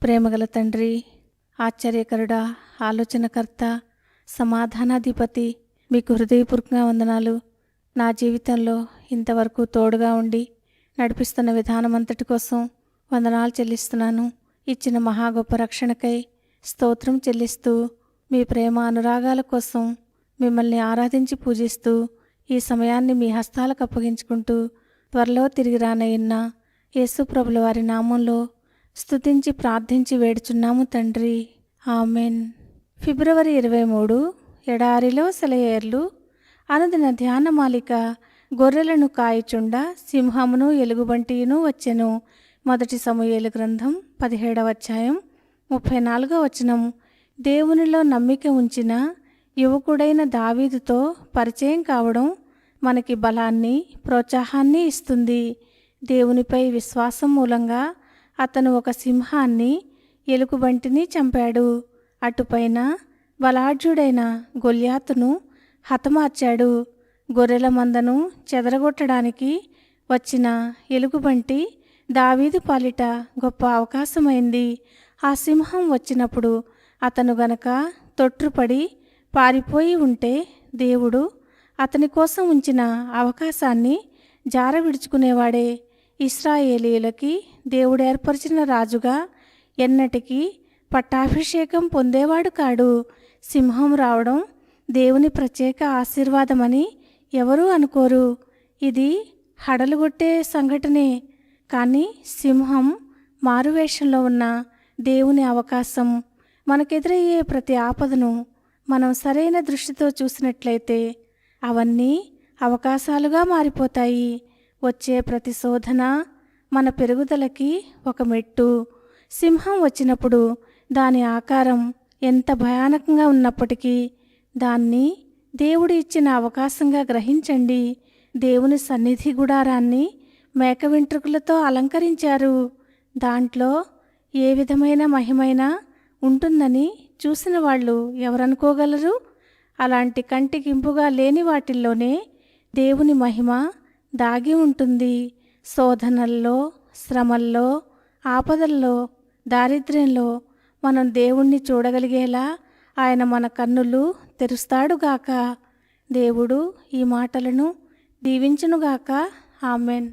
ప్రేమగల తండ్రి, ఆశ్చర్యకరుడా, ఆలోచనకర్త, సమాధానాధిపతి, మీకు హృదయపూర్వకంగా వందనాలు. నా జీవితంలో ఇంతవరకు తోడుగా ఉండి నడిపిస్తున్న విధానమంతటి కోసం వందనాలు చెల్లిస్తున్నాను. ఇచ్చిన మహా గొప్ప రక్షణకై స్తోత్రం చెల్లిస్తూ, మీ ప్రేమ అనురాగాల కోసం మిమ్మల్ని ఆరాధించి పూజిస్తూ ఈ సమయాన్ని మీ హస్తాలకు అప్పగించుకుంటూ త్వరలో తిరిగి రానయ్యున్న యేసు ప్రభుల వారి నామంలో స్తుతించి ప్రార్థించి వేడుచున్నాము తండ్రి, ఆమెన్. ఫిబ్రవరి 23 ఎడారిలో సెలయేర్లు అనుదిన ధ్యానమాలిక. గొర్రెలను కాయుచుండ సింహమును ఎలుగుబంటియును వచ్చెను. 1 సమూయేలు గ్రంథం 17వ అధ్యాయం 34వ వచనం. దేవునిలో నమ్మిక ఉంచిన యువకుడైన దావీదుతో పరిచయం కావడం మనకి బలాన్ని, ప్రోత్సాహాన్ని ఇస్తుంది. దేవునిపై విశ్వాసం మూలంగా అతను ఒక సింహాన్ని, ఎలుగుబంటిని చంపాడు. అటుపైన బలాఢ్యుడైన గొల్యాతును హతమార్చాడు. గొర్రెల మందను చెదరగొట్టడానికి వచ్చిన ఎలుగుబంటి దావీదు పాలిట గొప్ప అవకాశమైంది. ఆ సింహం వచ్చినప్పుడు అతను గనక తొట్రుపడి పారిపోయి ఉంటే దేవుడు అతని కోసం ఉంచిన అవకాశాన్ని జారవిడుచుకునేవాడే. ఇశ్రాయేలీయులకి దేవుడు ఏర్పరిచిన రాజుగా ఎన్నటికీ పట్టాభిషేకం పొందేవాడు కాడు. సింహం రావడం దేవుని ప్రత్యేక ఆశీర్వాదమని ఎవరూ అనుకోరు. ఇది హడలుగొట్టే సంఘటనే. కానీ సింహం మారువేషంలో ఉన్న దేవుని అవకాశం. మనకెదురయ్యే ప్రతి ఆపదను మనం సరైన దృష్టితో చూసినట్లయితే అవన్నీ అవకాశాలుగా మారిపోతాయి. వచ్చే ప్రతి శోధన మన పెరుగుదలకి ఒక మెట్టు. సింహం వచ్చినప్పుడు దాని ఆకారం ఎంత భయానకంగా ఉన్నప్పటికీ దాన్ని దేవుడు ఇచ్చిన అవకాశంగా గ్రహించండి. దేవుని సన్నిధి గుడారాన్ని మేక వెంట్రుకలతో అలంకరించారు. దాంట్లో ఏ విధమైన మహిమైనా ఉంటుందని చూసిన వాళ్ళు ఎవరనుకోగలరు? అలాంటి కంటికింపుగా లేని వాటిల్లోనే దేవుని మహిమ దాగి ఉంటుంది. శోధనల్లో, శ్రమల్లో, ఆపదల్లో, దారిద్ర్యంలో మనం దేవుణ్ణి చూడగలిగేలా ఆయన మన కన్నులు తెరుస్తాడుగాక. దేవుడు ఈ మాటలను దీవించునుగాక. ఆమెన్.